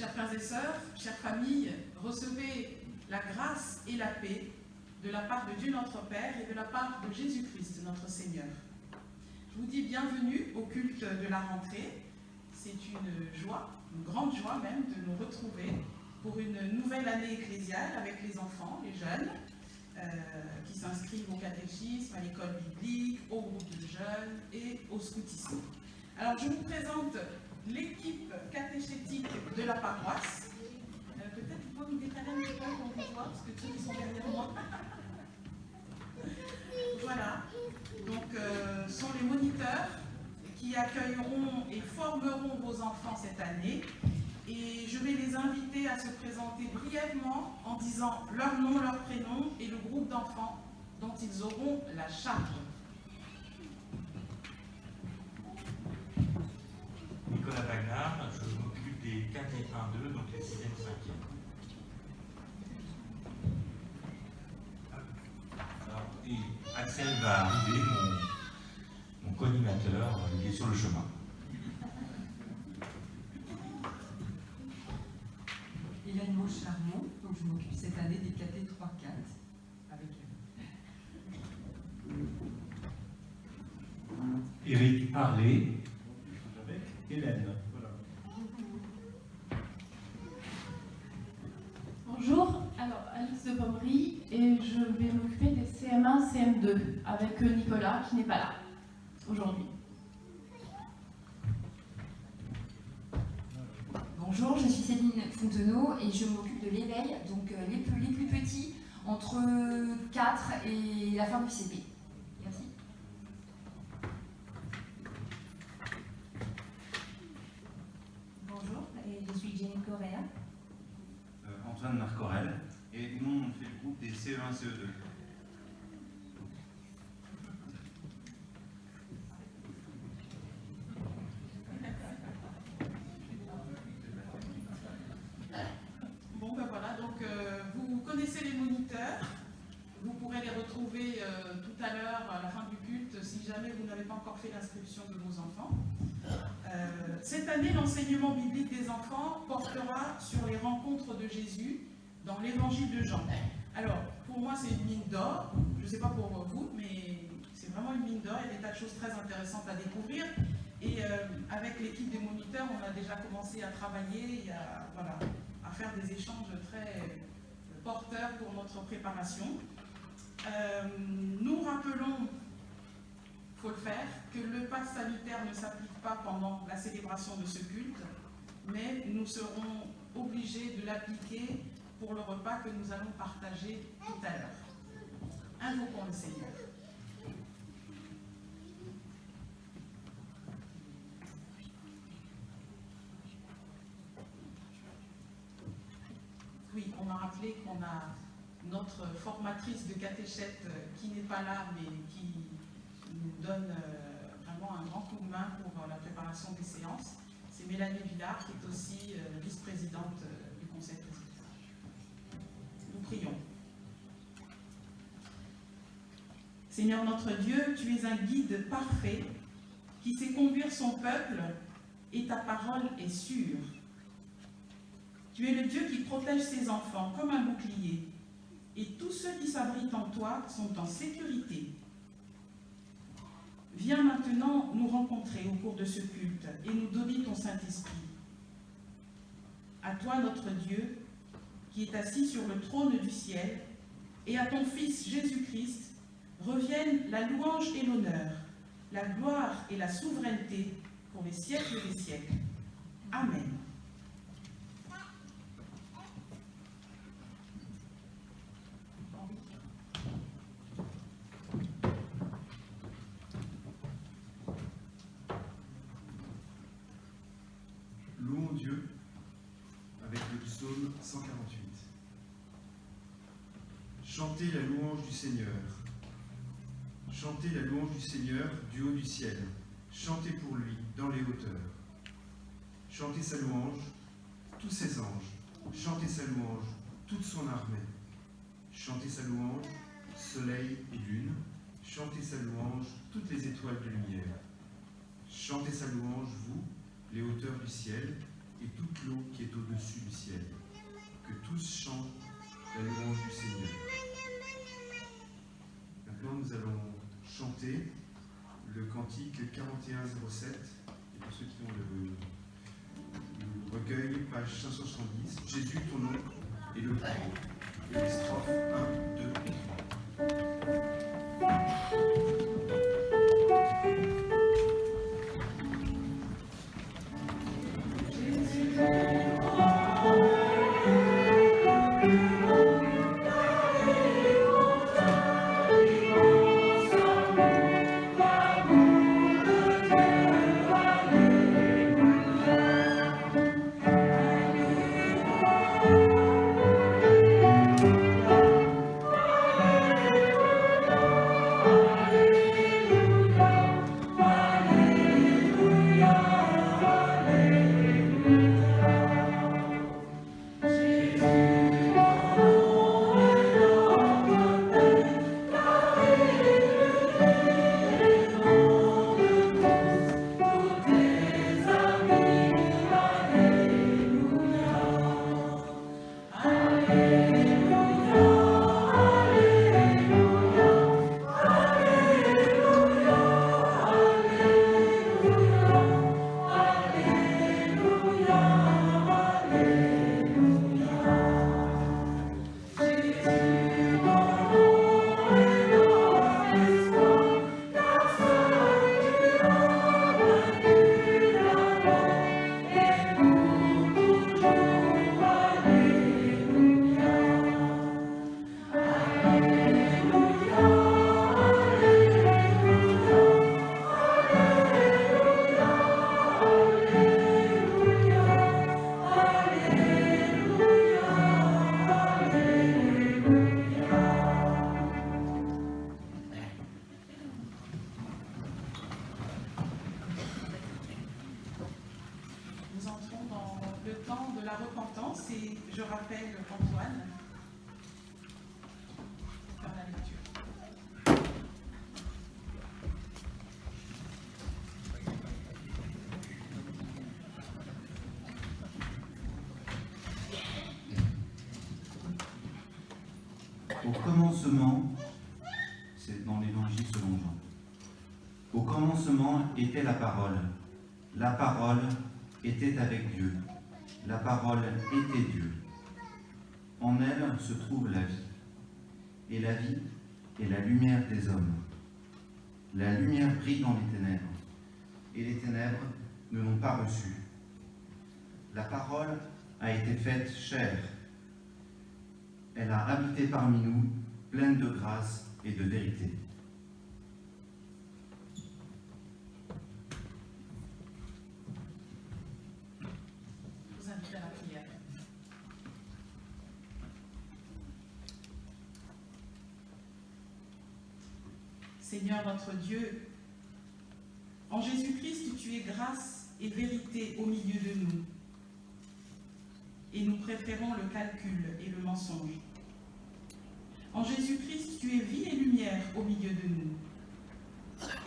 Chers frères et sœurs, chères familles, recevez la grâce et la paix de la part de Dieu notre Père et de la part de Jésus-Christ notre Seigneur. Je vous dis bienvenue au culte de la rentrée. C'est une joie, une grande joie même, de nous retrouver pour une nouvelle année ecclésiale avec les enfants, les jeunes, qui s'inscrivent au catéchisme, à l'école biblique, au groupe de jeunes et au scoutisme. Alors je vous présente l'équipe catéchétique de la paroisse. Peut-être qu'il faut nous décaler un petit peu pour vous voir, parce que ceux qui sont derrière moi. Voilà, donc sont les moniteurs qui accueilleront et formeront vos enfants cette année. Et je vais les inviter à se présenter brièvement en disant leur nom, leur prénom et le groupe d'enfants dont ils auront la charge. Nicolas Bagnard, je m'occupe des 4 et 1-2, donc les 6e, 5e. Alors, et Axel va arriver, mon co-animateur, il est sur le chemin. Hélène Maucharmont, donc je m'occupe cette année des KT 3-4 avec elle. Éric Parlé avec Hélène. Voilà. Bonjour, alors Alice de Pommery et je vais m'occuper des CM1, CM2 avec Nicolas qui n'est pas là aujourd'hui. Bonjour, je suis Céline Fontenot et je m'occupe de l'éveil, donc les plus petits, entre 4 et la fin du CP. Merci. Bonjour, et je suis Jenny Correa. Antoine Marcorel, et nous on fait le groupe des CE1, CE2. Bon ben voilà, donc vous connaissez les moniteurs, vous pourrez les retrouver tout à l'heure à la fin du culte si jamais vous n'avez pas encore fait l'inscription de vos enfants. Cette année, l'enseignement biblique des enfants portera sur les rencontres de Jésus dans l'évangile de Jean. Alors, pour moi, c'est une mine d'or. Je ne sais pas pour vous, mais c'est vraiment une mine d'or. Il y a des tas de choses très intéressantes à découvrir. Et avec l'équipe des moniteurs, on a déjà commencé à travailler, voilà, à faire des échanges très porteurs pour notre préparation. Nous rappelons, il faut le faire, que le pass sanitaire ne s'applique pas pendant la célébration de ce culte, mais nous serons obligés de l'appliquer pour le repas que nous allons partager tout à l'heure. Invoquons le Seigneur. Oui, on m'a rappelé qu'on a notre formatrice de catéchète qui n'est pas là, mais qui nous donne vraiment un grand coup de main pour la préparation des séances. C'est Mélanie Villard, qui est aussi vice-présidente du conseil présidentiel. Nous prions. Seigneur notre Dieu, tu es un guide parfait qui sait conduire son peuple et ta parole est sûre. Tu es le Dieu qui protège ses enfants comme un bouclier et tous ceux qui s'abritent en toi sont en sécurité. Viens maintenant nous rencontrer au cours de ce culte et nous donner ton Saint-Esprit. À toi, notre Dieu, qui est assis sur le trône du ciel, et à ton Fils Jésus-Christ, reviennent la louange et l'honneur, la gloire et la souveraineté pour les siècles des siècles. Amen. Louons Dieu avec le psaume 148. Chantez la louange du Seigneur. Chantez la louange du Seigneur du haut du ciel. Chantez pour lui dans les hauteurs. Chantez sa louange, tous ses anges. Chantez sa louange, toute son armée. Chantez sa louange, soleil et lune. Chantez sa louange, toutes les étoiles de lumière. Chantez sa louange, vous, les hauteurs du ciel, et toute l'eau qui est au-dessus. au-dessus du ciel. Que tous chantent la louange du Seigneur. Maintenant, nous allons chanter le cantique 4107. Et pour ceux qui ont le recueil, page 570, Jésus, ton nom est le plus haut. Les strophes 1, 2 et 3. Et je rappelle Antoine pour faire la lecture. Au commencement, c'est dans l'Évangile selon Jean. Au commencement était la parole. La parole était avec Dieu. La parole était Dieu. En elle se trouve la vie. Et la vie est la lumière des hommes. La lumière brille dans les ténèbres. Et les ténèbres ne l'ont pas reçue. La parole a été faite chair. Elle a habité parmi nous, pleine de grâce et de vérité. Je vous invite à la prière. Seigneur notre Dieu, en Jésus-Christ, tu es grâce et vérité au milieu de nous. Et nous préférons le calcul et le mensonge. En Jésus-Christ, tu es vie et lumière au milieu de nous.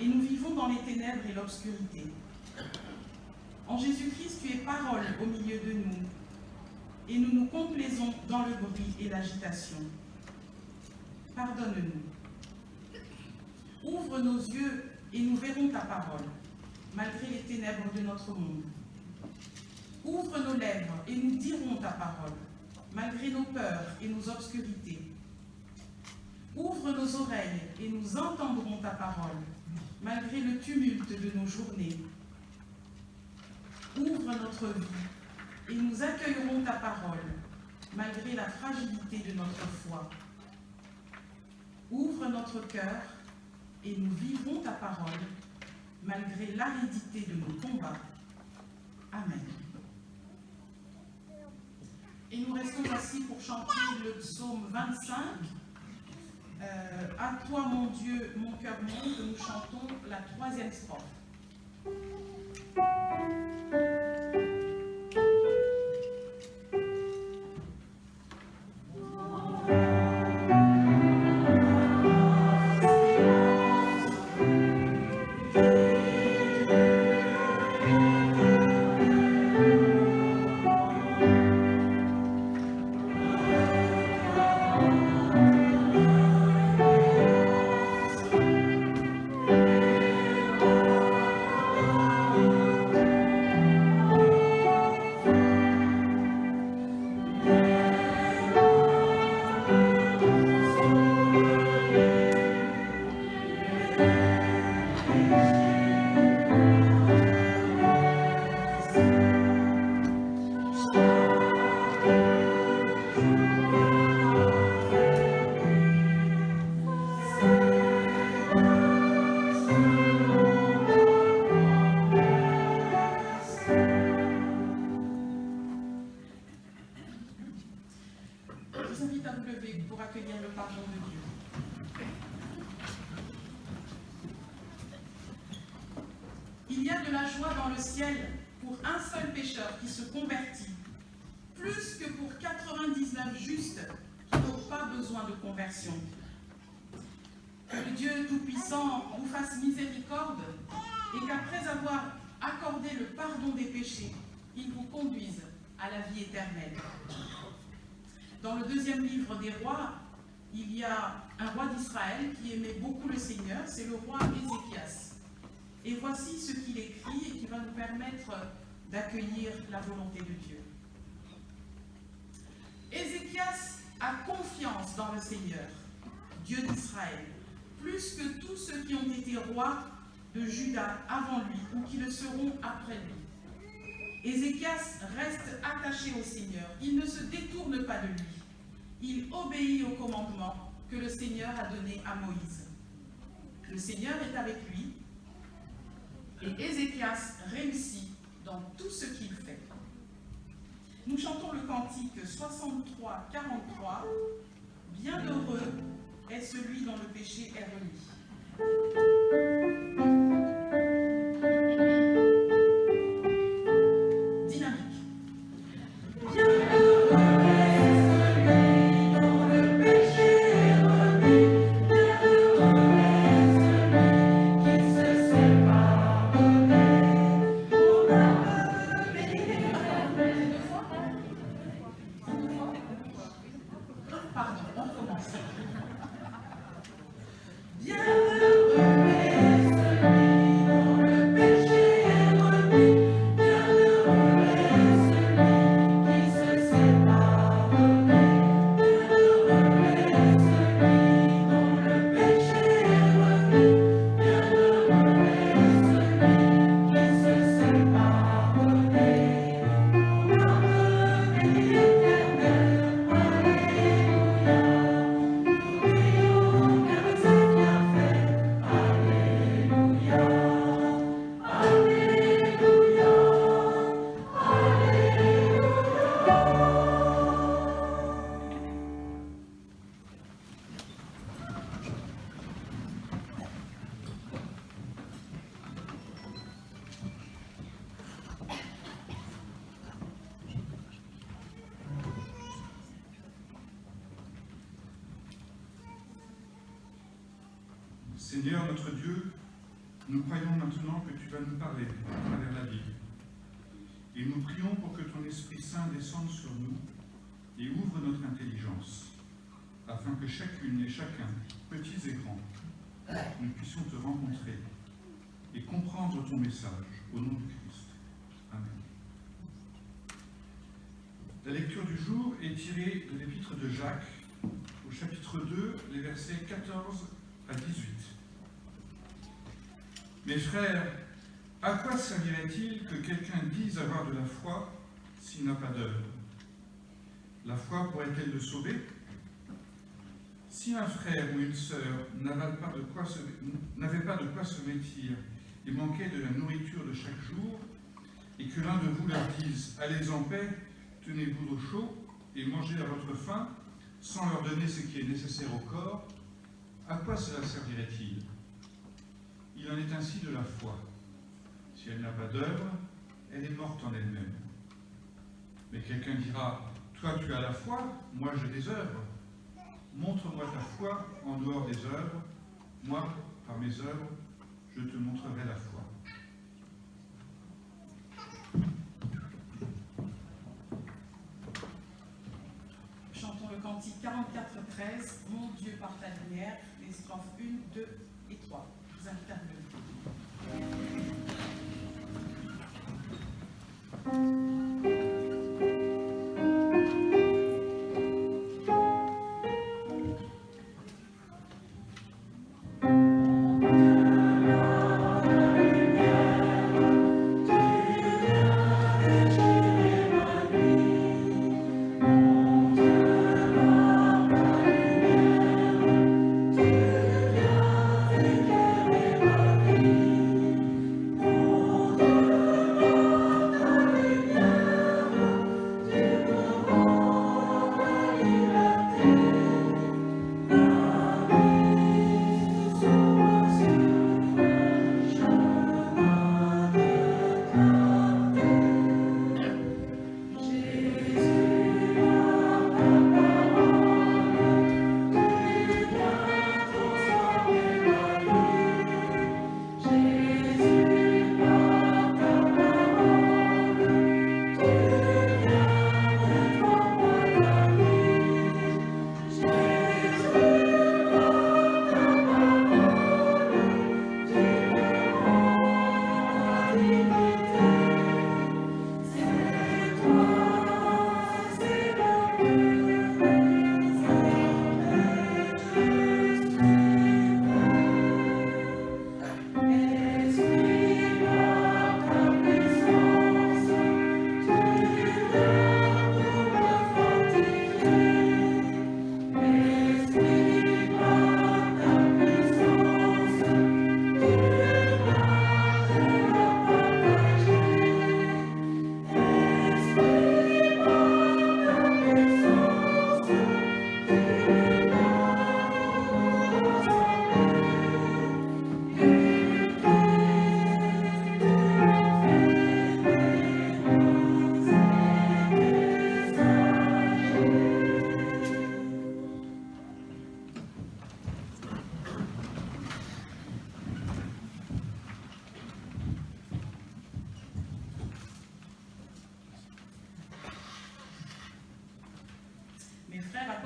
Et nous vivons dans les ténèbres et l'obscurité. En Jésus-Christ, tu es parole au milieu de nous. Et nous nous complaisons dans le bruit et l'agitation. Pardonne-nous. Ouvre nos yeux et nous verrons ta parole, malgré les ténèbres de notre monde. Ouvre nos lèvres et nous dirons ta parole, malgré nos peurs et nos obscurités. Ouvre nos oreilles et nous entendrons ta parole, malgré le tumulte de nos journées. Ouvre notre vie et nous accueillerons ta parole, malgré la fragilité de notre foi. Ouvre notre cœur et nous vivrons ta parole, malgré l'aridité de nos combats. Amen. Et nous restons assis pour chanter le psaume 25. À toi, mon Dieu, mon cœur monte, nous chantons la 3e strophe. vous invite à vous lever pour accueillir le pardon de Dieu. Il y a de la joie dans le ciel pour un seul pécheur qui se convertit, plus que pour 99 justes qui n'ont pas besoin de conversion. Que le Dieu Tout-Puissant vous fasse miséricorde et qu'après avoir accordé le pardon des péchés, il vous conduise à la vie éternelle. Dans le deuxième livre des rois, il y a un roi d'Israël qui aimait beaucoup le Seigneur, c'est le roi Ézéchias. Et voici ce qu'il écrit et qui va nous permettre d'accueillir la volonté de Dieu. Ézéchias a confiance dans le Seigneur, Dieu d'Israël, plus que tous ceux qui ont été rois de Juda avant lui ou qui le seront après lui. Ézéchias reste attaché au Seigneur, il ne se détourne pas de lui. Il obéit au commandement que le Seigneur a donné à Moïse. Le Seigneur est avec lui et Ézéchias réussit dans tout ce qu'il fait. Nous chantons le cantique 63, 43. Bienheureux est celui dont le péché est remis. Seigneur notre Dieu, nous croyons maintenant que tu vas nous parler à travers la Bible. Et nous prions pour que ton Esprit Saint descende sur nous et ouvre notre intelligence, afin que chacune et chacun, petits et grands, nous puissions te rencontrer et comprendre ton message au nom du Christ. Amen. La lecture du jour est tirée de l'épître de Jacques, au chapitre 2, les versets 14 à 18. Mes frères, à quoi servirait-il que quelqu'un dise avoir de la foi s'il n'a pas d'œuvre? La foi pourrait-elle le sauver? Si un frère ou une sœur n'avait pas de quoi se vêtir et manquait de la nourriture de chaque jour, et que l'un de vous leur dise « Allez en paix, tenez-vous au chaud et mangez à votre faim », sans leur donner ce qui est nécessaire au corps, à quoi cela servirait-il? Il en est ainsi de la foi. Si elle n'a pas d'œuvre, elle est morte en elle-même. Mais quelqu'un dira, toi tu as la foi, moi j'ai des œuvres. Montre-moi ta foi en dehors des œuvres, moi, par mes œuvres, je te montrerai la foi. Chantons le cantique 44-13, Mon Dieu par ta lumière, les strophes 1, 2 et 3. Je vous invite à vous lever.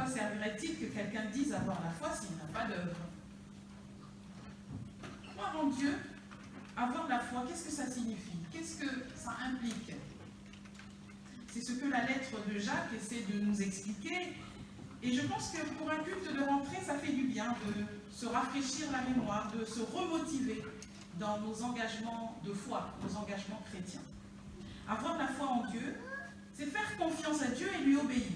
servirait-il que quelqu'un dise avoir la foi s'il n'a pas d'œuvre? Croire en Dieu, avoir la foi, qu'est-ce que ça signifie? Qu'est-ce que ça implique? C'est ce que la lettre de Jacques essaie de nous expliquer. Et je pense que pour un culte de rentrée, ça fait du bien de se rafraîchir la mémoire, de se remotiver dans nos engagements de foi, nos engagements chrétiens. Avoir la foi en Dieu, c'est faire confiance à Dieu et lui obéir.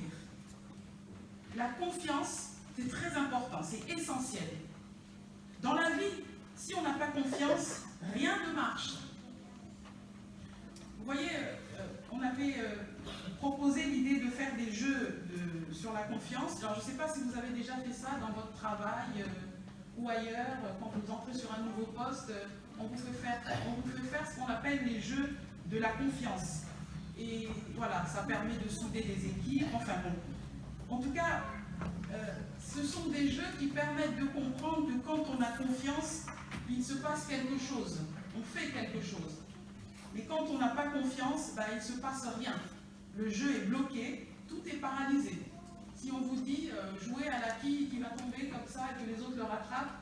La confiance, c'est très important, c'est essentiel. Dans la vie, si on n'a pas confiance, rien ne marche. Vous voyez, on avait proposé l'idée de faire des jeux sur la confiance. Alors, je ne sais pas si vous avez déjà fait ça dans votre travail ou ailleurs, quand vous entrez sur un nouveau poste, on vous fait faire ce qu'on appelle les jeux de la confiance. Et voilà, ça permet de souder des équipes, enfin bon. En tout cas, ce sont des jeux qui permettent de comprendre que quand on a confiance, il se passe quelque chose, on fait quelque chose. Mais quand on n'a pas confiance, il ne se passe rien. Le jeu est bloqué, tout est paralysé. Si on vous dit jouez à la quille qui va tomber comme ça et que les autres le rattrapent,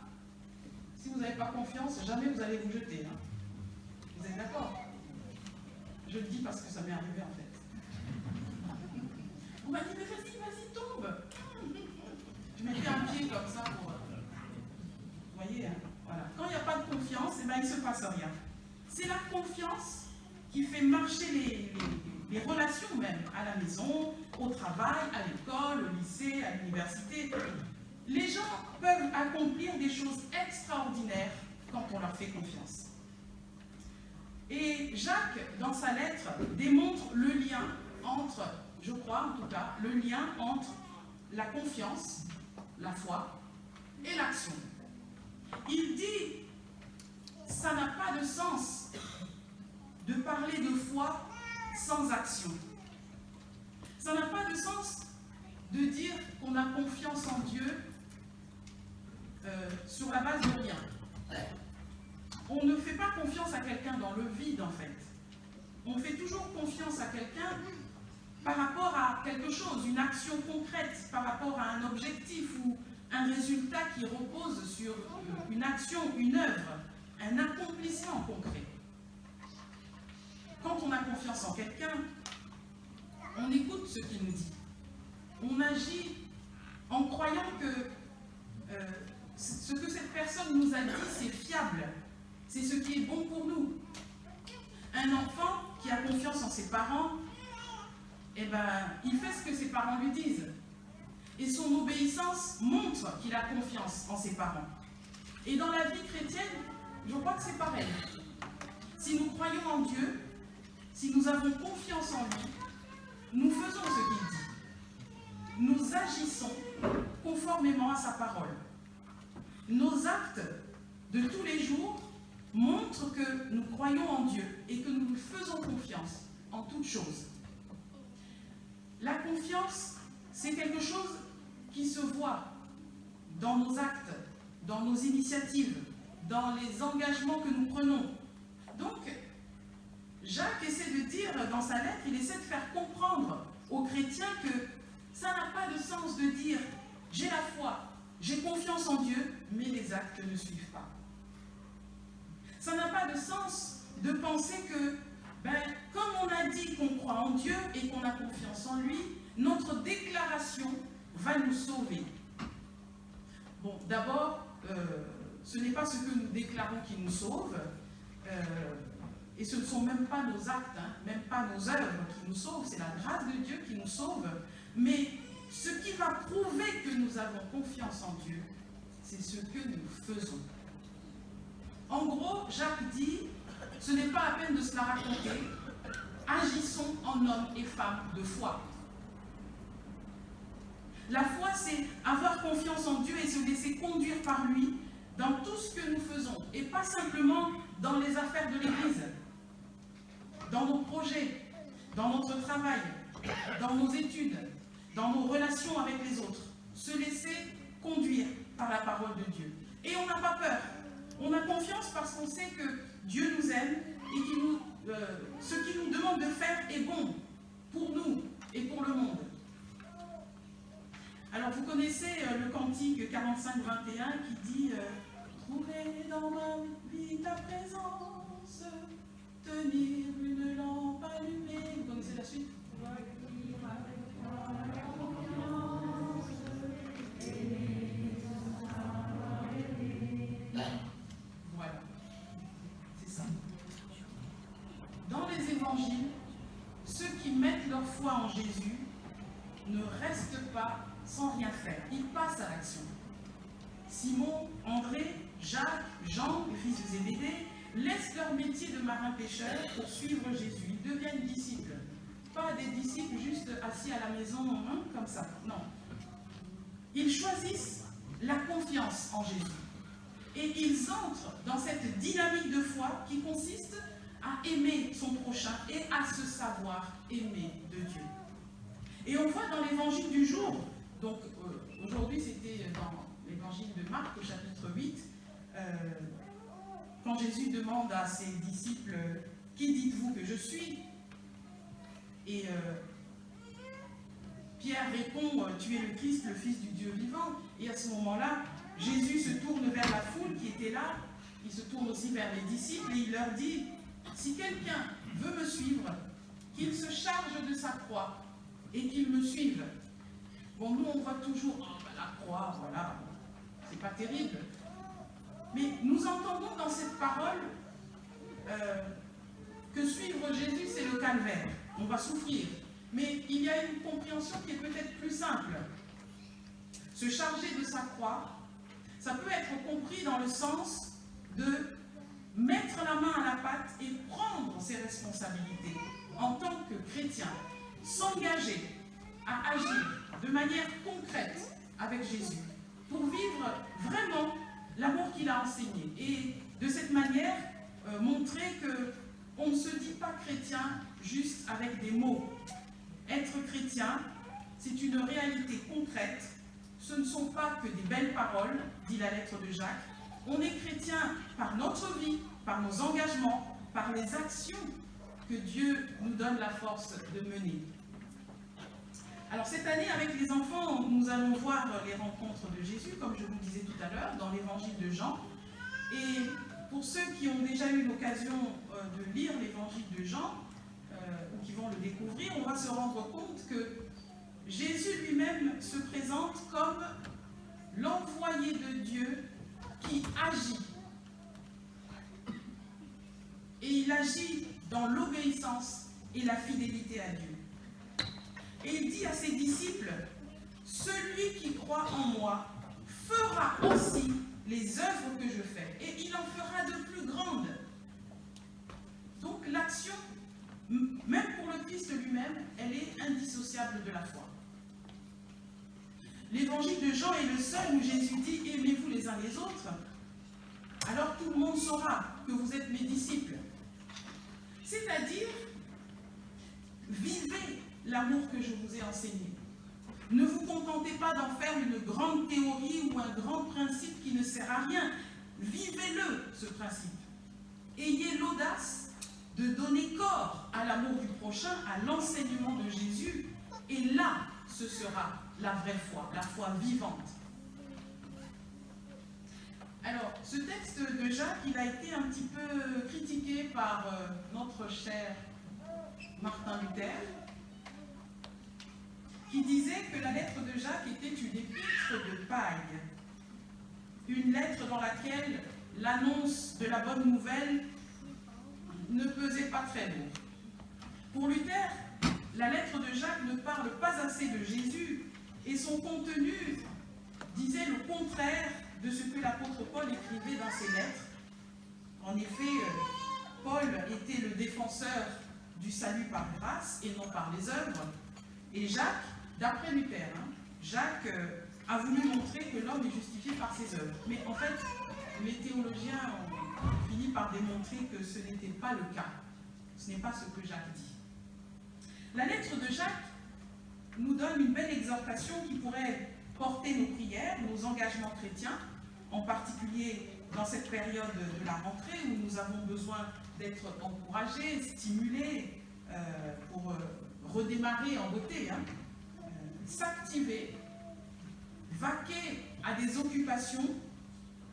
si vous n'avez pas confiance, jamais vous allez vous jeter. Hein. Vous êtes d'accord? Je le dis parce que ça m'est arrivé en fait. On m'a dit mais vas-y, tombe. Je mettais un pied comme ça pour... Vous voyez, hein, voilà. Quand il n'y a pas de confiance, il ne se passe rien. C'est la confiance qui fait marcher les relations même, à la maison, au travail, à l'école, au lycée, à l'université. Les gens peuvent accomplir des choses extraordinaires quand on leur fait confiance. Et Jacques, dans sa lettre, démontre le lien entre, je crois en tout cas, le lien entre la confiance, la foi et l'action. Il dit, ça n'a pas de sens de parler de foi sans action. Ça n'a pas de sens de dire qu'on a confiance en Dieu sur la base de rien. On ne fait pas confiance à quelqu'un dans le vide, en fait. On fait toujours confiance à quelqu'un par rapport à quelque chose, une action concrète, par rapport à un objectif ou un résultat qui repose sur une action, une œuvre, un accomplissement concret. Quand on a confiance en quelqu'un, on écoute ce qu'il nous dit. On agit en croyant que ce que cette personne nous a dit, c'est fiable. C'est ce qui est bon pour nous. Un enfant qui a confiance en ses parents, il fait ce que ses parents lui disent. Et son obéissance montre qu'il a confiance en ses parents. Et dans la vie chrétienne, je crois que c'est pareil. Si nous croyons en Dieu, si nous avons confiance en lui, nous faisons ce qu'il dit. Nous agissons conformément à sa parole. Nos actes de tous les jours montrent que nous croyons en Dieu et que nous lui faisons confiance en toutes choses. La confiance, c'est quelque chose qui se voit dans nos actes, dans nos initiatives, dans les engagements que nous prenons. Donc, Jacques essaie de dire dans sa lettre, il essaie de faire comprendre aux chrétiens que ça n'a pas de sens de dire « j'ai la foi, j'ai confiance en Dieu », mais les actes ne suivent pas. Ça n'a pas de sens de penser que, comme on a dit qu'on croit en Dieu et qu'on a confiance en lui, notre déclaration va nous sauver. Bon, d'abord, ce n'est pas ce que nous déclarons qui nous sauve, et ce ne sont même pas nos actes, même pas nos œuvres qui nous sauvent, c'est la grâce de Dieu qui nous sauve, mais ce qui va prouver que nous avons confiance en Dieu, c'est ce que nous faisons. En gros, Jacques dit, ce n'est pas la peine de se la raconter, agissons en hommes et femmes de foi. La foi, c'est avoir confiance en Dieu et se laisser conduire par lui dans tout ce que nous faisons, et pas simplement dans les affaires de l'Église, dans nos projets, dans notre travail, dans nos études, dans nos relations avec les autres. Se laisser conduire par la parole de Dieu. Et on n'a pas peur. On a confiance parce qu'on sait que Dieu nous aime et ce qu'il nous demande de faire est bon pour nous et pour le monde. Alors vous connaissez le cantique 45-21 qui dit trouver dans ma vie ta présence, tenir une lampe allumée. Vous connaissez la suite? Voilà, c'est ça. Dans les évangiles, ceux qui mettent leur foi en Jésus ne restent pas sans rien faire. Ils passent à l'action. Simon, André, Jacques, Jean, les fils de Zébédée, laissent leur métier de marin-pêcheur pour suivre Jésus. Ils deviennent disciples. Pas des disciples juste assis à la maison, comme ça. Non. Ils choisissent la confiance en Jésus. Et ils entrent dans cette dynamique de foi qui consiste à aimer son prochain et à se savoir aimer de Dieu. Et on voit dans l'évangile du jour, donc aujourd'hui c'était dans l'évangile de Marc au chapitre 8, quand Jésus demande à ses disciples « Qui dites-vous que je suis ?» Et Pierre répond « Tu es le Christ, le Fils du Dieu vivant. » Et à ce moment-là, Jésus se tourne vers la foule qui était là, il se tourne aussi vers les disciples et il leur dit « Si quelqu'un veut me suivre, qu'il se charge de sa croix et qu'il me suive. » Bon, nous on voit toujours la croix, voilà, c'est pas terrible. Mais nous entendons dans cette parole que suivre Jésus, c'est le calvaire. On va souffrir. Mais il y a une compréhension qui est peut-être plus simple. Se charger de sa croix, ça peut être compris dans le sens de mettre la main à la pâte et prendre ses responsabilités en tant que chrétien, s'engager à agir de manière concrète avec Jésus pour vivre vraiment l'amour qu'il a enseigné et de cette manière montrer qu'on ne se dit pas chrétien juste avec des mots. Être chrétien, c'est une réalité concrète. Ce ne sont pas que des belles paroles, dit la lettre de Jacques. On est chrétien par notre vie, par nos engagements, par les actions que Dieu nous donne la force de mener. Alors cette année, avec les enfants, nous allons voir les rencontres de Jésus, comme je vous le disais tout à l'heure, dans l'évangile de Jean. Et pour ceux qui ont déjà eu l'occasion de lire l'évangile de Jean, ou qui vont le découvrir, on va se rendre compte que Jésus lui-même se présente comme l'envoyé de Dieu qui agit. Et il agit dans l'obéissance et la fidélité à Dieu. Et il dit à ses disciples, « Celui qui croit en moi fera aussi les œuvres que je fais, et il en fera de plus grandes. » Donc l'action, même pour le Christ lui-même, elle est indissociable de la foi. L'évangile de Jean est le seul où Jésus dit « Aimez-vous les uns les autres, alors tout le monde saura que vous êtes mes disciples. » C'est-à-dire, vivez l'amour que je vous ai enseigné. Ne vous contentez pas d'en faire une grande théorie ou un grand principe qui ne sert à rien. Vivez-le, ce principe. Ayez l'audace de donner corps à l'amour du prochain, à l'enseignement de Jésus, et là, ce sera la vraie foi, la foi vivante. Alors, ce texte de Jacques, il a été un petit peu critiqué par notre cher Martin Luther, qui disait que la lettre de Jacques était une épître de paille, une lettre dans laquelle l'annonce de la bonne nouvelle ne pesait pas très lourd. Pour Luther, la lettre de Jacques ne parle pas assez de Jésus et son contenu disait le contraire de ce que l'apôtre Paul écrivait dans ses lettres. En effet, Paul était le défenseur du salut par grâce et non par les œuvres. Et Jacques, d'après Luther, Jacques a voulu montrer que l'homme est justifié par ses œuvres. Mais en fait, les théologiens ont fini par démontrer que ce n'était pas le cas. Ce n'est pas ce que Jacques dit. La lettre de Jacques nous donne une belle exhortation qui pourrait porter nos prières, nos engagements chrétiens, en particulier dans cette période de la rentrée où nous avons besoin d'être encouragés, stimulés pour redémarrer en beauté, s'activer vaquer à des occupations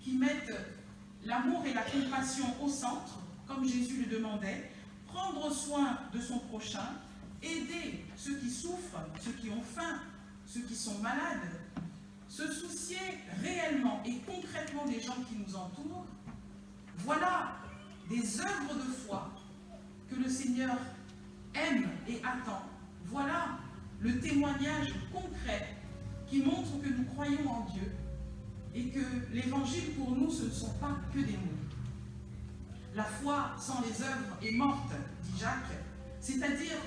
qui mettent l'amour et la compassion au centre, comme Jésus le demandait, prendre soin de son prochain, aider ceux qui souffrent, ceux qui ont faim, ceux qui sont malades, se soucier réellement et concrètement des gens qui nous entourent. Voilà des œuvres de foi que le Seigneur aime et attend. Voilà le témoignage concret qui montre que nous croyons en Dieu et que l'Évangile pour nous, ce ne sont pas que des mots. La foi sans les œuvres est morte, dit Jacques, c'est-à-dire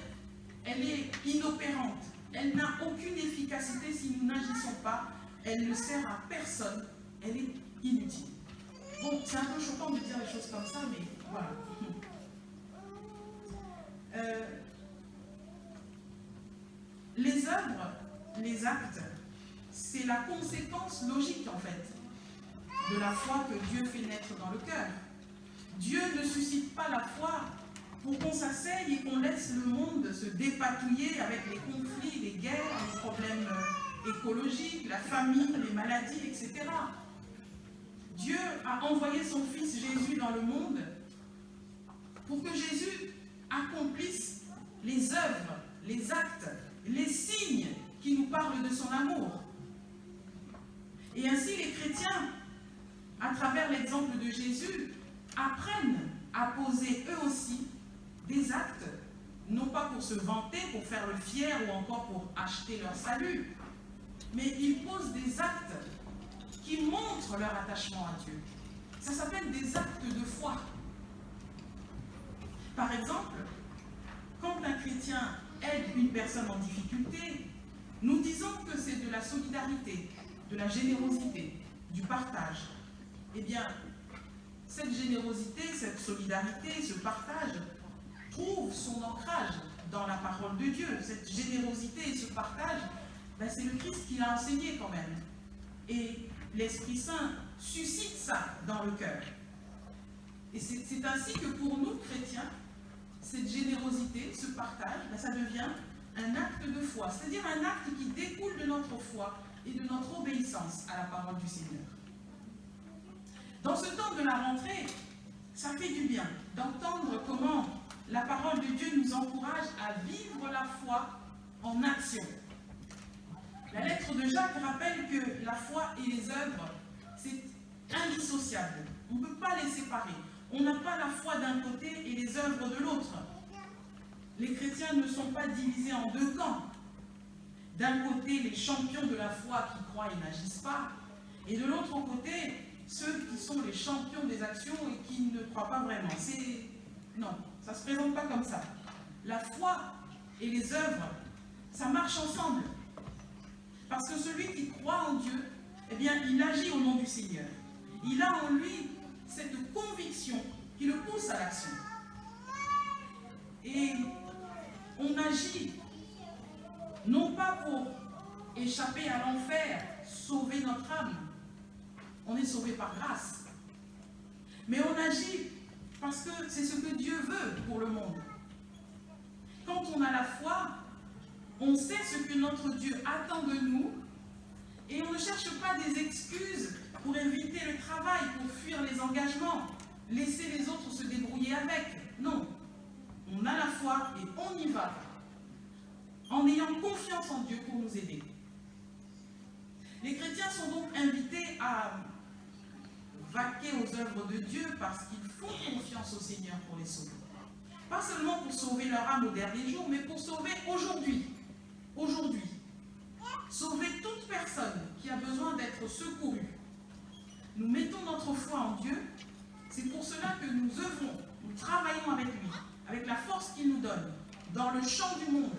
elle est inopérante, elle n'a aucune efficacité si nous n'agissons pas, elle ne sert à personne, elle est inutile. Bon, c'est un peu choquant de dire les choses comme ça, mais voilà. Les œuvres, les actes, c'est la conséquence logique en fait de la foi que Dieu fait naître dans le cœur. Dieu ne suscite pas la foi pour qu'on s'asseye et qu'on laisse le monde se dépatouiller avec les conflits, les guerres, les problèmes écologiques, la famine, les maladies, etc. Dieu a envoyé son Fils Jésus dans le monde pour que Jésus accomplisse les œuvres, les actes, les signes qui nous parlent de son amour. Et ainsi les chrétiens, à travers l'exemple de Jésus, apprennent à poser eux aussi des actes, non pas pour se vanter, pour faire le fier ou encore pour acheter leur salut, mais ils posent des actes qui montrent leur attachement à Dieu. Ça s'appelle des actes de foi. Par exemple, quand un chrétien aide une personne en difficulté, nous disons que c'est de la solidarité, de la générosité, du partage. Eh bien, cette générosité, cette solidarité, ce partage trouve son ancrage dans la parole de Dieu. Cette générosité et ce partage, c'est le Christ qui l'a enseigné quand même. Et l'Esprit Saint suscite ça dans le cœur. Et c'est ainsi que pour nous, chrétiens, cette générosité, ce partage, ça devient un acte de foi, c'est-à-dire un acte qui découle de notre foi et de notre obéissance à la parole du Seigneur. Dans ce temps de la rentrée, ça fait du bien d'entendre comment la parole de Dieu nous encourage à vivre la foi en action. La lettre de Jacques rappelle que la foi et les œuvres, c'est indissociable. On ne peut pas les séparer. On n'a pas la foi d'un côté et les œuvres de l'autre. Les chrétiens ne sont pas divisés en deux camps. D'un côté, les champions de la foi qui croient et n'agissent pas, et de l'autre côté, ceux qui sont les champions des actions et qui ne croient pas vraiment. Non, ça ne se présente pas comme ça. La foi et les œuvres, ça marche ensemble. Parce que celui qui croit en Dieu, eh bien, il agit au nom du Seigneur. Il a en lui cette conviction qui le pousse à l'action. Et on agit non pas pour échapper à l'enfer, sauver notre âme. On est sauvé par grâce. Mais on agit parce que c'est ce que Dieu veut pour le monde. Quand on a la foi, on sait ce que notre Dieu attend de nous et on ne cherche pas des excuses pour éviter le travail, pour fuir les engagements, laisser les autres se débrouiller avec. Non, on a la foi et on y va, en ayant confiance en Dieu pour nous aider. Les chrétiens sont donc invités à vaquer aux œuvres de Dieu parce qu'ils font confiance au Seigneur pour les sauver. Pas seulement pour sauver leur âme au dernier jour, mais pour sauver aujourd'hui. Aujourd'hui. Sauver toute personne qui a besoin d'être secourue. Nous mettons notre foi en Dieu. C'est pour cela que nous œuvrons, nous travaillons avec lui, avec la force qu'il nous donne, dans le champ du monde.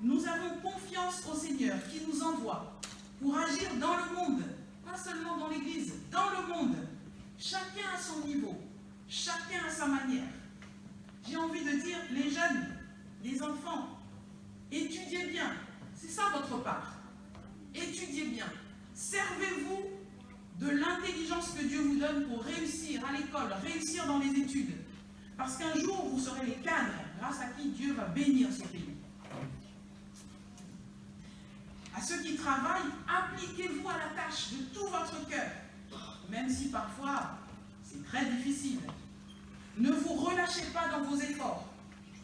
Nous avons confiance au Seigneur qui nous envoie pour agir dans le monde, pas seulement dans l'Église, dans le monde. Chacun à son niveau, chacun à sa manière. J'ai envie de dire, les jeunes, les enfants, étudiez bien. C'est ça votre part. Étudiez bien. Servez-vous de l'intelligence que Dieu vous donne pour réussir à l'école, réussir dans les études. Parce qu'un jour, vous serez les cadres grâce à qui Dieu va bénir ce pays. À À ceux qui travaillent, appliquez-vous à la tâche de tout votre cœur, même si parfois c'est très difficile. Ne vous relâchez pas dans vos efforts.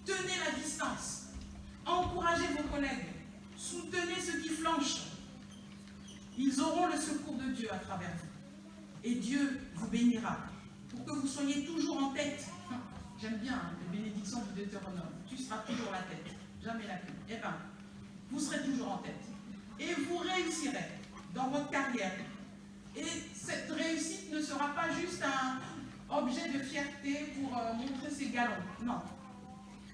Tenez la distance. Encouragez vos collègues. Soutenez ceux qui flanchent. Ils auront le secours de Dieu à travers vous. Et Dieu vous bénira pour que vous soyez toujours en tête. J'aime bien les bénédictions du Deutéronome. Tu seras toujours la tête, jamais la queue. Eh bien, vous serez toujours en tête. Et vous réussirez dans votre carrière. Et cette réussite ne sera pas juste un objet de fierté pour montrer ses galons. Non.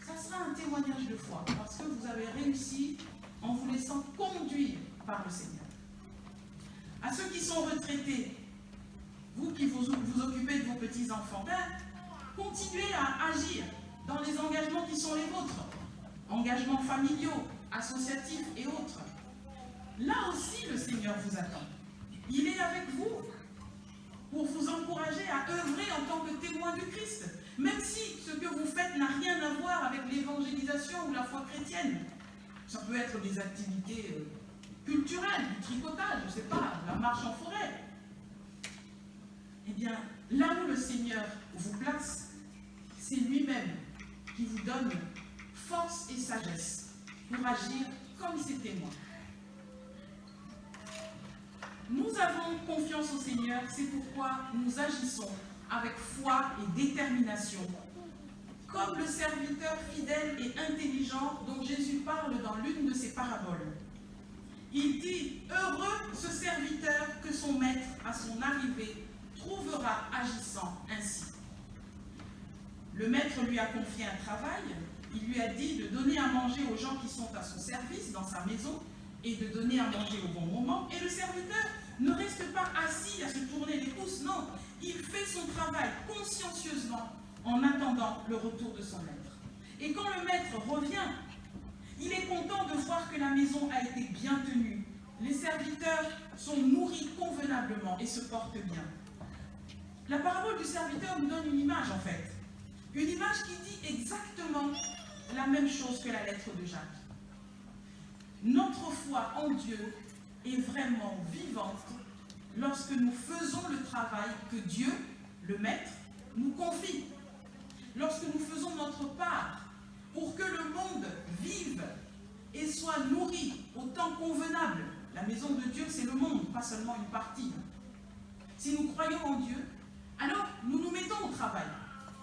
Ça sera un témoignage de foi, parce que vous avez réussi en vous laissant conduire par le Seigneur. À ceux qui sont retraités, vous qui vous occupez de vos petits-enfants, continuez à agir dans les engagements qui sont les vôtres. Engagements familiaux, associatifs et autres. Là aussi, le Seigneur vous attend. Il est avec vous pour vous encourager à œuvrer en tant que témoin du Christ. Même si ce que vous faites n'a rien à voir avec l'évangélisation ou la foi chrétienne. Ça peut être des activités culturelles, du tricotage, je ne sais pas, la marche en forêt. Eh bien, là où le Seigneur vous place, c'est lui-même qui vous donne force et sagesse pour agir comme ses témoins. Nous avons confiance au Seigneur, c'est pourquoi nous agissons avec foi et détermination, comme le serviteur fidèle et intelligent dont Jésus parle dans l'une de ses paraboles. Il dit « Heureux ce serviteur que son maître, à son arrivée, trouvera agissant ainsi. » Le maître lui a confié un travail, il lui a dit de donner à manger aux gens qui sont à son service dans sa maison et de donner à manger au bon moment, et le serviteur ne reste pas assis à se tourner les pouces, non, il fait son travail consciencieusement en attendant le retour de son maître. Et quand le maître revient, il est content de voir que la maison a été bien tenue. Les serviteurs sont nourris convenablement et se portent bien. La parabole du serviteur nous donne une image en fait. Une image qui dit exactement la même chose que la lettre de Jacques. Notre foi en Dieu est vraiment vivante lorsque nous faisons le travail que Dieu, le Maître, nous confie. Lorsque nous faisons notre part pour que le monde vive et soit nourri au temps convenable. La maison de Dieu, c'est le monde, pas seulement une partie. Si nous croyons en Dieu, alors nous nous mettons au travail.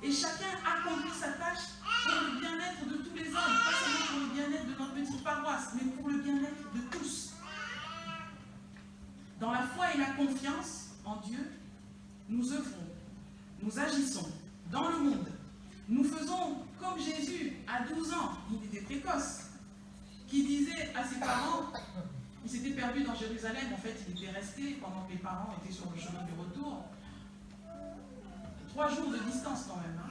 Et chacun accomplit sa tâche pour le bien-être de tous les hommes, pas seulement pour le bien-être de notre petite paroisse, mais pour le bien-être de tous. Dans la foi et la confiance en Dieu, nous œuvrons, nous agissons dans le monde. Nous faisons comme Jésus, à 12 ans, il était précoce, qui disait à ses parents, il s'était perdu dans Jérusalem, en fait il était resté pendant que les parents étaient sur le chemin du retour. 3 jours de distance quand même. Hein.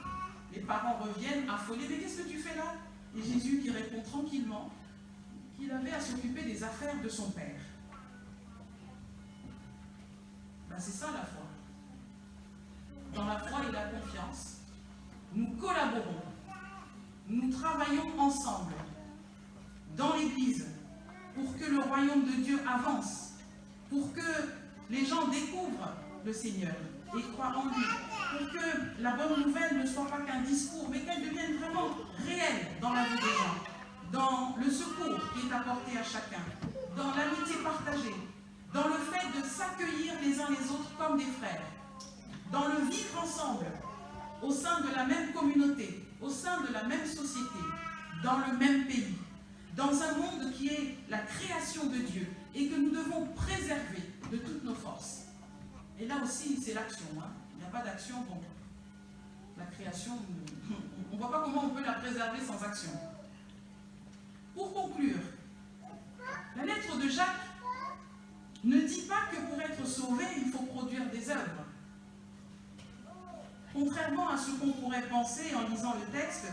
Les parents reviennent affolés, mais qu'est-ce que tu fais là? Et Jésus qui répond tranquillement qu'il avait à s'occuper des affaires de son père. Ben, c'est ça la foi. Dans la foi et la confiance, nous collaborons, nous travaillons ensemble dans l'Église pour que le royaume de Dieu avance, pour que les gens découvrent le Seigneur et croient en lui, pour que la bonne nouvelle ne soit pas qu'un discours, mais qu'elle devienne vraiment réelle dans la vie des gens, dans le secours qui est apporté à chacun, dans l'amitié partagée, dans le fait de s'accueillir les uns les autres comme des frères, dans le vivre ensemble, au sein de la même communauté, au sein de la même société, dans le même pays, dans un monde qui est la création de Dieu et que nous devons préserver de toutes nos forces. Et là aussi, c'est l'action. Hein. Il n'y a pas d'action, donc la création, on ne voit pas comment on peut la préserver sans action. Pour conclure, la lettre de Jacques ne dit pas que pour être sauvé, il faut produire des œuvres. Contrairement à ce qu'on pourrait penser en lisant le texte,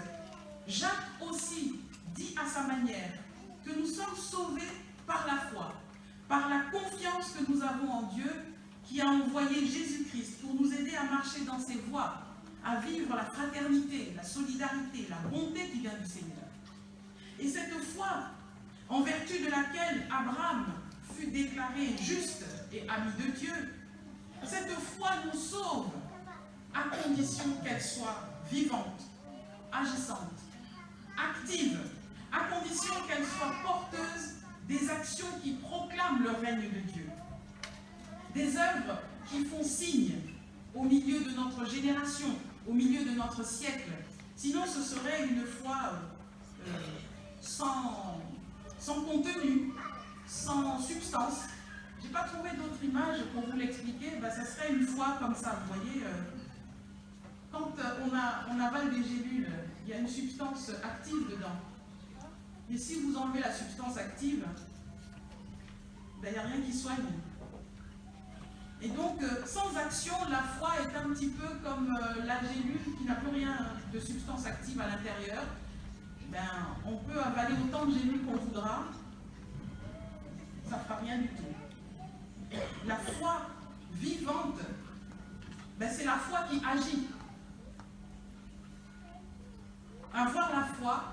Jacques aussi dit à sa manière que nous sommes sauvés par la foi, par la confiance que nous avons en Dieu qui a envoyé Jésus-Christ pour nous aider à marcher dans ses voies, à vivre la fraternité, la solidarité, la bonté qui vient du Seigneur. Et cette foi, en vertu de laquelle Abraham déclarés justes et amis de Dieu. Cette foi nous sauve à condition qu'elle soit vivante, agissante, active, à condition qu'elle soit porteuse des actions qui proclament le règne de Dieu. Des œuvres qui font signe au milieu de notre génération, au milieu de notre siècle. Sinon, ce serait une foi sans contenu, sans substance. Je n'ai pas trouvé d'autre image pour vous l'expliquer. Ça serait une foi comme ça, vous voyez. Quand on avale des gélules, il y a une substance active dedans. Mais si vous enlevez la substance active, il n'y a rien qui soigne. Et donc, sans action, la foi est un petit peu comme la gélule qui n'a plus rien de substance active à l'intérieur. On peut avaler autant de gélules qu'on voudra, ça ne fera rien du tout. La foi vivante, c'est la foi qui agit. Avoir la foi,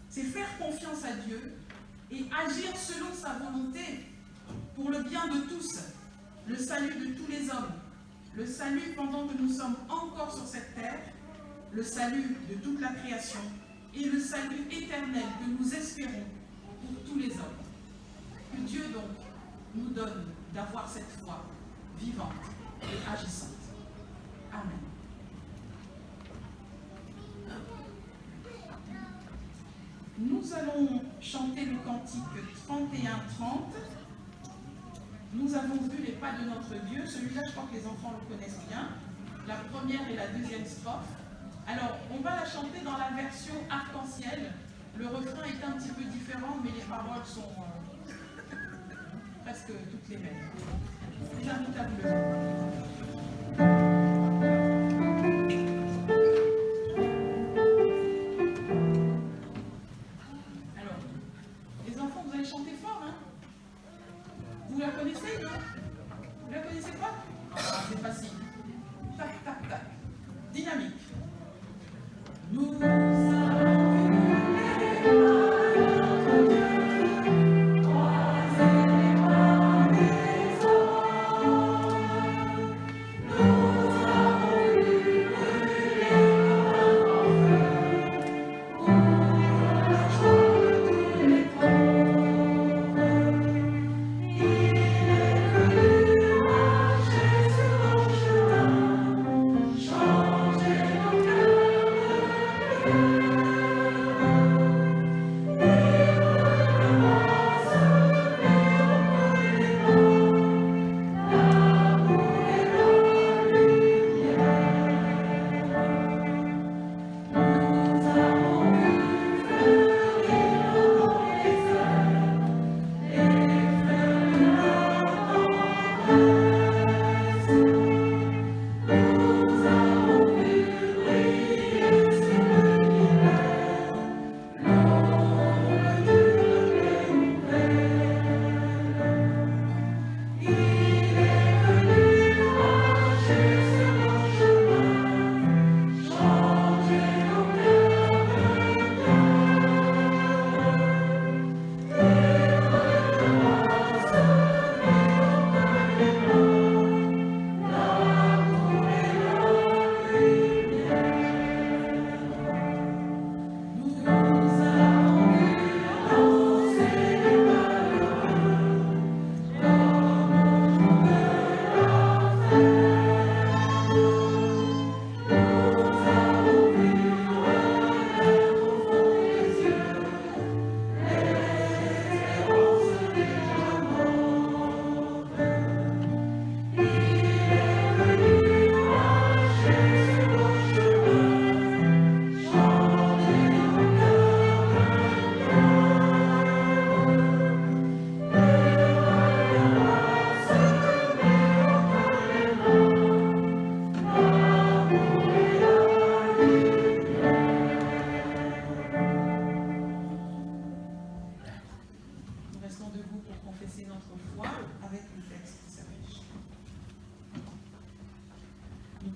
c'est faire confiance à Dieu et agir selon sa volonté pour le bien de tous, le salut de tous les hommes, le salut pendant que nous sommes encore sur cette terre, le salut de toute la création et le salut éternel que nous espérons pour tous les hommes. Que Dieu donc nous donne d'avoir cette foi vivante et agissante. Amen. Nous allons chanter le cantique 31-30. Nous avons vu les pas de notre Dieu. Celui-là, je crois que les enfants le connaissent bien. La première et la deuxième strophe. Alors, on va la chanter dans la version arc-en-ciel. Le refrain est un petit peu différent, mais les paroles sont presque toutes les mêmes. Je vous invite à vous lever. Chantez fort, hein? Vous la connaissez, non? Vous la connaissez pas? C'est facile. Tac, tac, tac. Dynamique. Nous avons vu les pas de Dieu, croiser les pas des hommes. Nous avons vu brûler comme un feu pour la joie de tous les pauvres.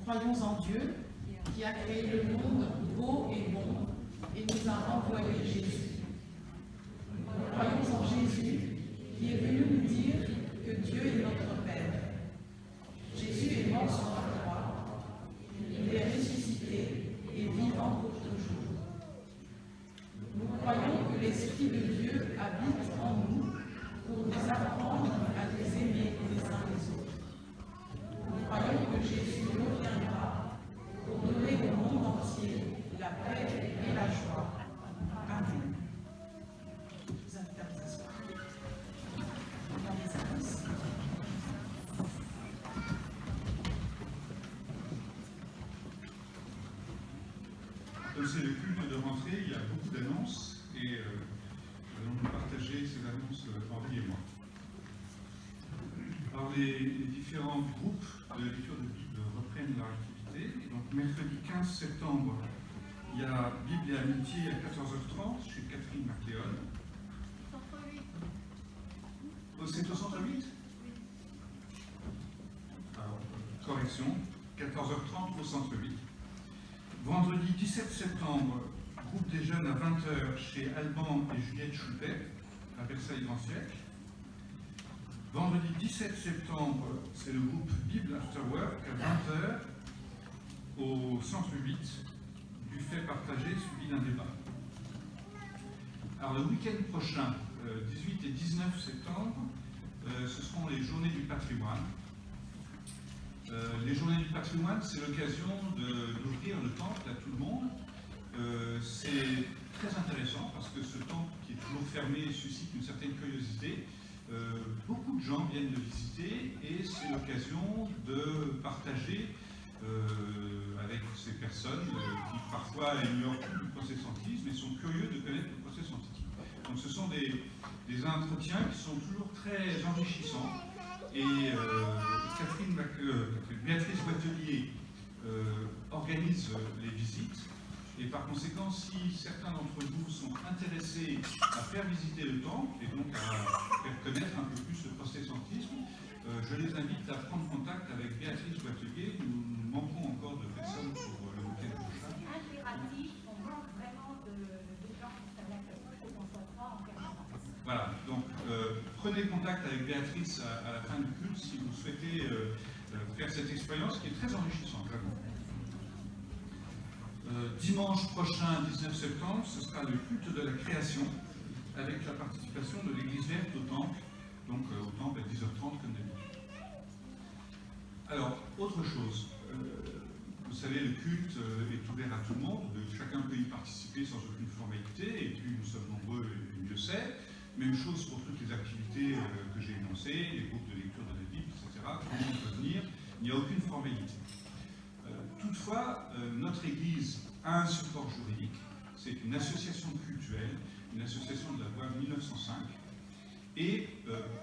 Croyons en Dieu, qui a créé le monde beau et bon, et nous a envoyé Jésus. Croyons en Jésus, qui est venu nous dire Alors, les différents groupes de lecture de Bible reprennent leur activité. Et donc, mercredi 15 septembre, il y a Bible et Amitié à 14h30 chez Catherine MacLeod. Oh, c'est au centre 8 ? Alors, correction, 14h30 au centre 8. Vendredi 17 septembre, groupe des jeunes à 20h chez Alban et Juliette Choupet, à Versailles Grand Siècle. Vendredi 17 septembre, c'est le groupe Bible After Work à 20h au centre 8, du fait partagé suivi d'un débat. Alors le week-end prochain, 18 et 19 septembre, ce seront les Journées du patrimoine. Les Journées du patrimoine, c'est l'occasion d'ouvrir le temple à tout le monde. C'est très intéressant parce que ce temple qui est toujours fermé suscite une certaine curiosité. Beaucoup de gens viennent le visiter et c'est l'occasion de partager avec ces personnes qui parfois ignorent tout le protestantisme et sont curieux de connaître le protestantisme. Donc ce sont des entretiens qui sont toujours très enrichissants et Béatrice Boitelier organise les visites. Et par conséquent, si certains d'entre vous sont intéressés à faire visiter le temple et donc à faire connaître un peu plus le protestantisme, je les invite à prendre contact avec Béatrice Boitelier. Nous manquons encore de personnes pour le week-end prochain. Impératif, on manque vraiment de gens qui s'adaptent qu'on soit pas en permanence. Voilà, donc prenez contact avec Béatrice à la fin du culte si vous souhaitez faire cette expérience qui est très enrichissante, vraiment. Dimanche prochain, 19 septembre, ce sera le culte de la création avec la participation de l'Église verte au temple, donc au temple à 10h30 comme d'habitude. Alors, autre chose, vous savez, le culte est ouvert à tout le monde, chacun peut y participer sans aucune formalité, et puis nous sommes nombreux, et mieux c'est. Même chose pour toutes les activités que j'ai énoncées, les groupes de lecture de la Bible, etc. Tout le monde peut venir, il n'y a aucune formalité. Toutefois, notre Église a un support juridique, c'est une association cultuelle, une association de la loi 1905, et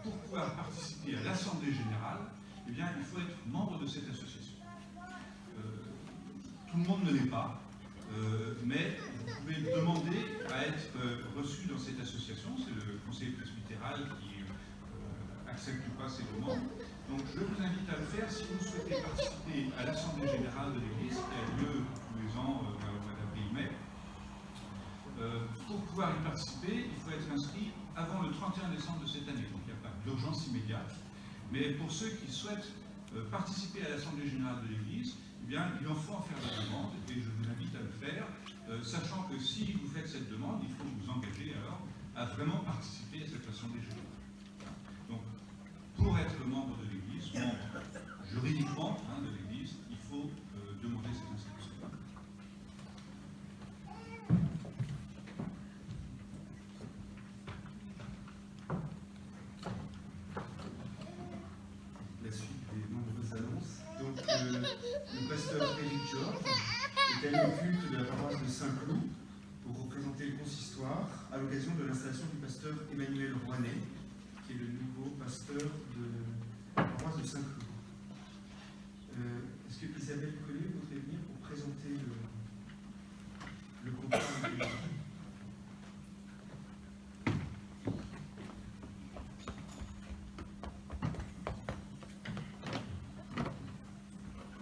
pour pouvoir participer à l'Assemblée générale, eh bien, il faut être membre de cette association. Tout le monde ne l'est pas, mais vous pouvez demander à être reçu dans cette association, c'est le conseil presbytéral qui accepte ou pas ces demandes. Donc je vous invite à le faire si vous souhaitez participer à l'Assemblée générale de l'Église, qui a lieu tous les ans au mois d'avril-mai. Pour pouvoir y participer, il faut être inscrit avant le 31 décembre de cette année, donc il n'y a pas d'urgence immédiate. Mais pour ceux qui souhaitent participer à l'Assemblée générale de l'Église, eh bien, il en faut en faire la demande, et je vous invite à le faire, sachant que si vous faites cette demande, il faut vous engager alors à vraiment participer à cette Assemblée générale. Donc, pour être membre de l'Église, membre juridiquement de l'Église, il faut demander cette inscription. La suite des nombreuses annonces. Donc, le pasteur Éric Georges est allé au culte de la paroisse de Saint-Cloud pour représenter le consistoire à l'occasion de l'installation du pasteur Emmanuel Rouanet, qui est le nouveau pasteur de la paroisse de Saint-Cloud. Est-ce que Isabelle Collet voudrait venir pour présenter le programme de l'église ?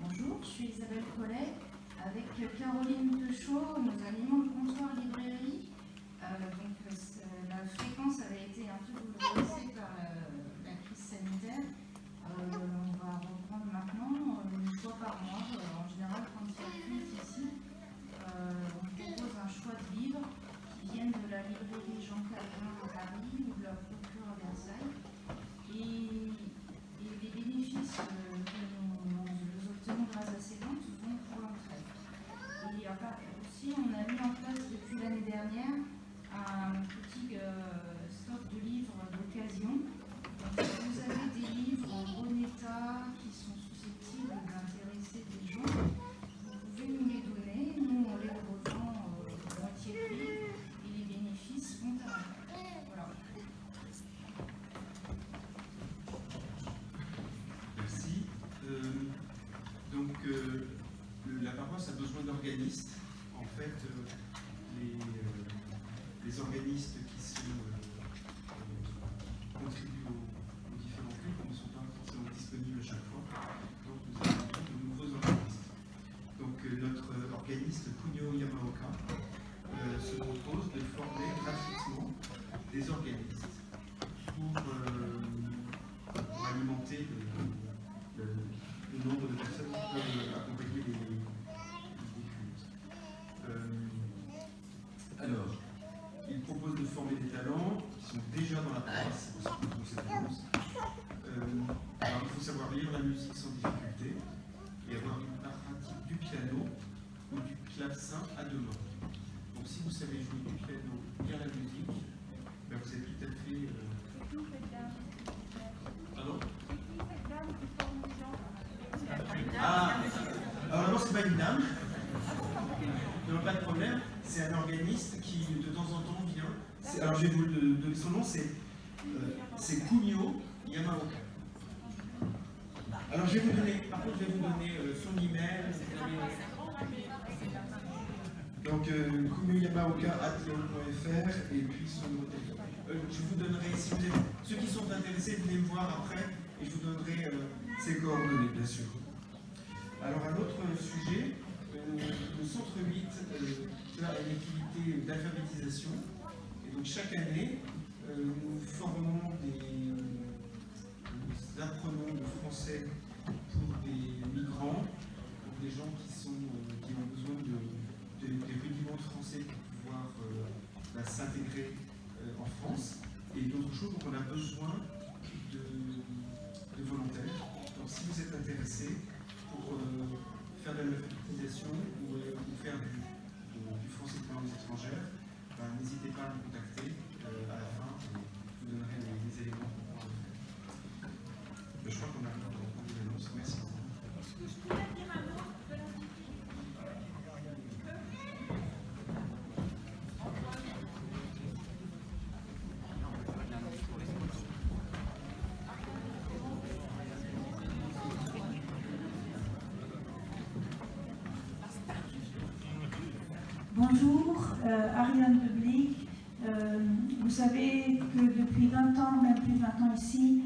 Bonjour, je suis Isabelle Collet. Avec Caroline Deschaux, nous animons le comptoir librairie. La fréquence avait été un peu bouleversée par la crise sanitaire. On va reprendre maintenant une fois par mois, en général quand il y a culte ici. On propose un choix de livres qui viennent de la librairie Jean Calvin à Paris ou de la Procure à Versailles. Et les bénéfices que nous obtenons grâce à ces ventes vont pour l'entraide. Et aussi, on a mis savoir lire la musique sans difficulté et avoir une pratique du piano ou du clavecin à deux mains. Donc si vous savez jouer du piano, lire la musique, ben vous êtes tout à fait... Pardon? Ah, alors non, c'est pas une dame. Non, pas de problème. C'est un organiste qui de temps en temps vient. Alors je vais vous donner son nom, c'est Kunio Yamaoka. Alors je vais vous donner, par contre je vais vous donner son email. Donc kunioyamaoka@yahoo.fr et puis son numéro de téléphone. Je vous donnerai, si vous êtes, ceux qui sont intéressés, venez me voir après et je vous donnerai ses coordonnées, bien sûr. Alors un autre sujet, le centre 8 a une activité d'alphabétisation. Et donc chaque année, nous formons nous apprenons le français pour des migrants, pour des gens qui ont besoin des rudiments de français pour pouvoir s'intégrer en France. Et d'autres choses, donc on a besoin de volontaires. Donc si vous êtes intéressés pour faire de l'alphabétisation ou faire du français pour langues étrangères, ben, n'hésitez pas à me contacter à la fin, je vous donnerai les éléments pour pouvoir le faire. Mais je crois qu'on a répondu à l'annonce. Merci beaucoup. Bonjour, Ariane Public. Vous savez que depuis 20 ans, même plus de 20 ans ici,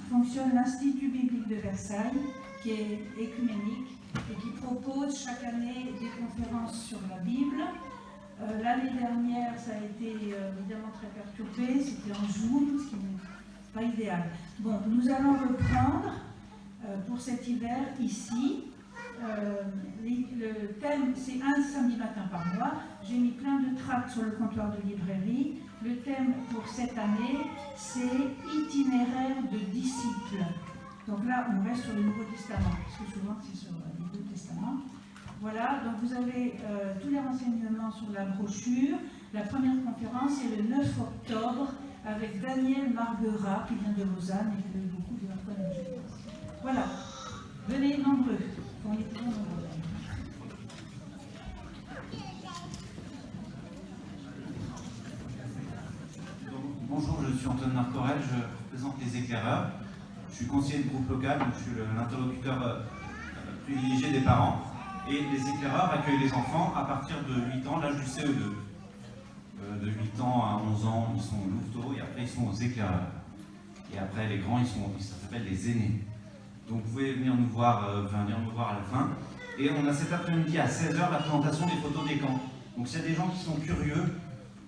fonctionne l'Institut biblique de Versailles, qui est écuménique et qui propose chaque année des conférences sur la Bible. L'année dernière, ça a été évidemment très perturbé, c'était en Zoom, ce qui n'est pas idéal. Bon, nous allons reprendre pour cet hiver ici. Le thème, c'est un samedi matin par mois. J'ai mis plein de tracts sur le comptoir de librairie. Le thème pour cette année, c'est itinéraire de disciples. Donc là, on reste sur le Nouveau Testament, parce que souvent c'est sur le Nouveau Testament. Voilà, donc vous avez tous les renseignements sur la brochure. La première conférence est le 9 octobre avec Daniel Marguerat, qui vient de Lausanne et que beaucoup de la connaître. Voilà, venez nombreux. On est très nombreux. Bonjour, je suis Antoine Marcorel, je représente les éclaireurs. Je suis conseiller de groupe local, donc je suis l'interlocuteur privilégié des parents. Et les éclaireurs accueillent les enfants à partir de 8 ans, l'âge du CE2. De 8 ans à 11 ans, ils sont louveteaux et après ils sont aux éclaireurs. Et après les grands, ça s'appelle les aînés. Donc vous pouvez venir nous voir à la fin. Et on a cet après-midi à 16h la présentation des photos des camps. Donc s'il y a des gens qui sont curieux,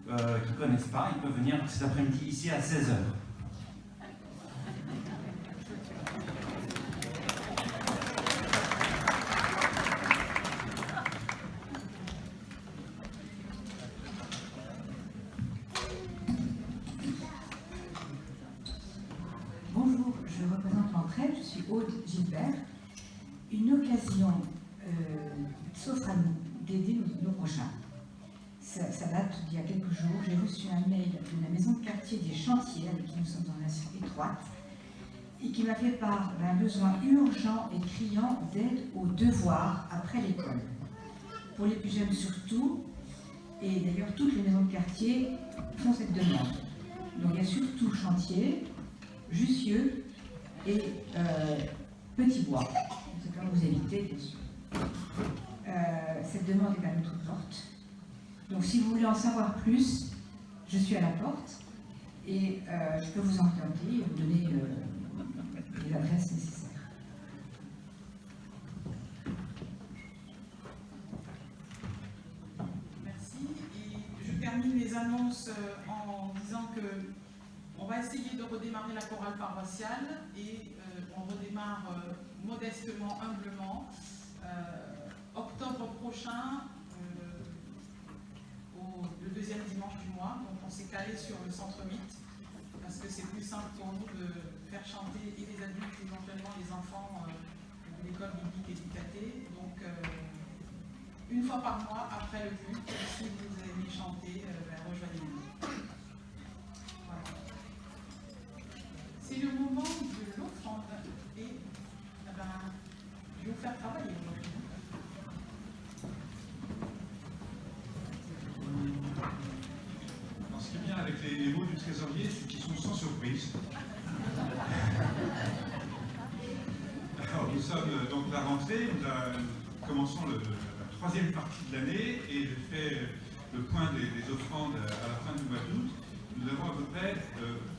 qui ne connaissent pas, ils peuvent venir cet après-midi ici à 16h. Bonjour, je représente l'entraide, je suis Aude Gilbert. Une occasion s'offre à nous d'aider nos prochains. Ça date d'il y a quelques jours. J'ai reçu un mail de la maison de quartier des Chantiers, avec qui nous sommes en relation étroite, et qui m'a fait part d'un besoin urgent et criant d'aide aux devoirs après l'école. Pour les plus jeunes surtout, et d'ailleurs toutes les maisons de quartier font cette demande. Donc il y a surtout Chantier, Jussieu et Petit-Bois. C'est quand vous évitez, bien sûr. Cette demande est à notre porte. Donc si vous voulez en savoir plus, je suis à la porte et je peux vous orienter et vous donner les adresses nécessaires. Merci. Et je termine les annonces en disant que on va essayer de redémarrer la chorale paroissiale et on redémarre modestement, humblement. Octobre prochain, le deuxième dimanche du mois, donc on s'est calé sur le centre 8. parce que c'est plus simple pour nous de faire chanter et les adultes, éventuellement les enfants de l'école biblique éducatée. Donc, une fois par mois, après le culte, si vous aimez chanter, rejoignez-nous. Voilà. C'est le moment de l'offrande et je vais vous faire travailler aujourd'hui. Alors, ce qui est bien avec les mots du trésorier, c'est qu'ils sont sans surprise. Alors, nous sommes donc la rentrée, nous commençons la troisième partie de l'année et je fais le point des offrandes à la fin du mois d'août. Nous avons à peu près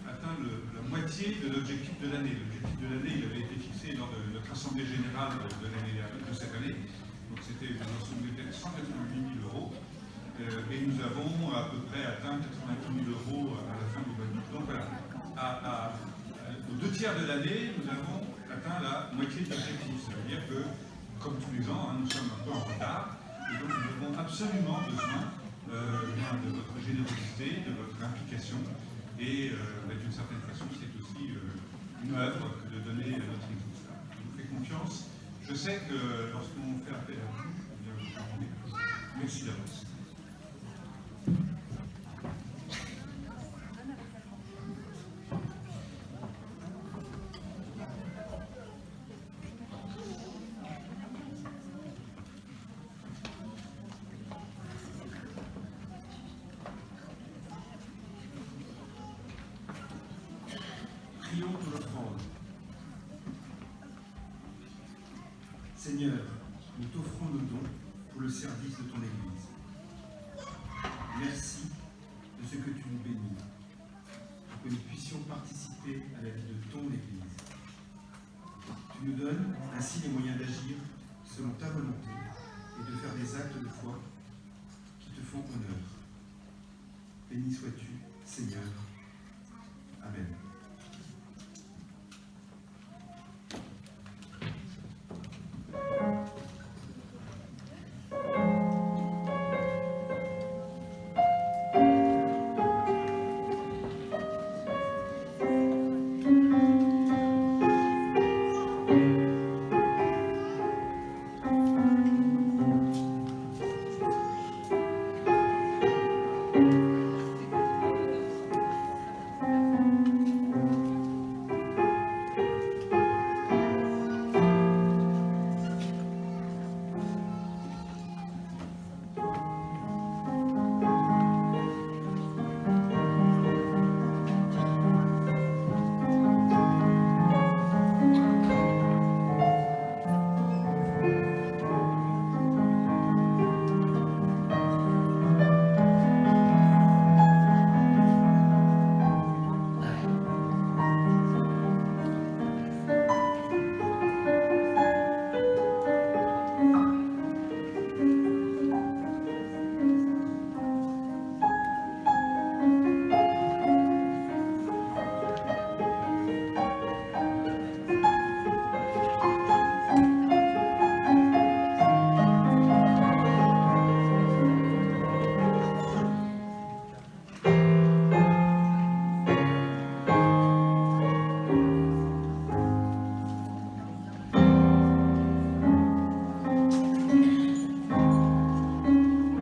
atteint la moitié de l'objectif de l'année. L'objectif de l'année, il avait été fixé lors de notre assemblée générale de cette année. Donc c'était 188 000 euros. Et nous avons à peu près atteint 88 000 euros à la fin du mois d'août. Donc voilà, aux 2 tiers de l'année, nous avons atteint la moitié de l'objectif. Ça veut dire que, comme tous les ans, nous sommes un peu en retard. Et donc nous avons absolument besoin de votre générosité, de votre implication. Et d'une certaine façon, c'est aussi une œuvre que de donner notre écoute. Je vous fais confiance. Je sais que lorsqu'on fait appel à vous, vous répondez. Merci d'avance. Prions pour l'offrande. Seigneur, nous t'offrons nos dons pour le service de ton Église. Merci de ce que tu nous bénis, pour que nous puissions participer à la vie de ton Église. Tu nous donnes ainsi les moyens d'agir selon ta volonté et de faire des actes de foi qui te font honneur. Béni sois-tu, Seigneur. Amen.